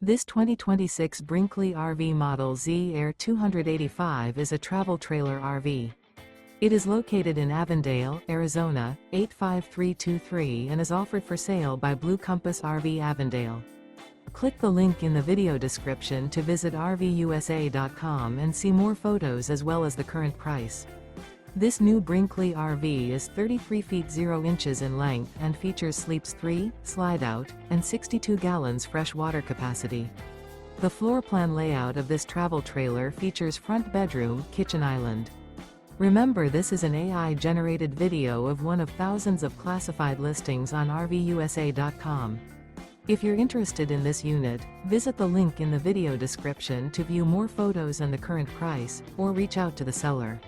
This 2026 Brinkley RV Model Z Air 285 is a travel trailer RV. It is located in Avondale, Arizona, 85323 and is offered for sale by Blue Compass RV Avondale. Click the link in the video description to visit RVUSA.com and see more photos as well as the current price. This new Brinkley RV is 33 feet 0 inches in length and features sleeps 3, slide-out, and 62 gallons fresh water capacity. The floor plan layout of this travel trailer features front bedroom, kitchen island. Remember, this is an AI-generated video of one of thousands of classified listings on RVUSA.com. If you're interested in this unit, visit the link in the video description to view more photos and the current price, or reach out to the seller.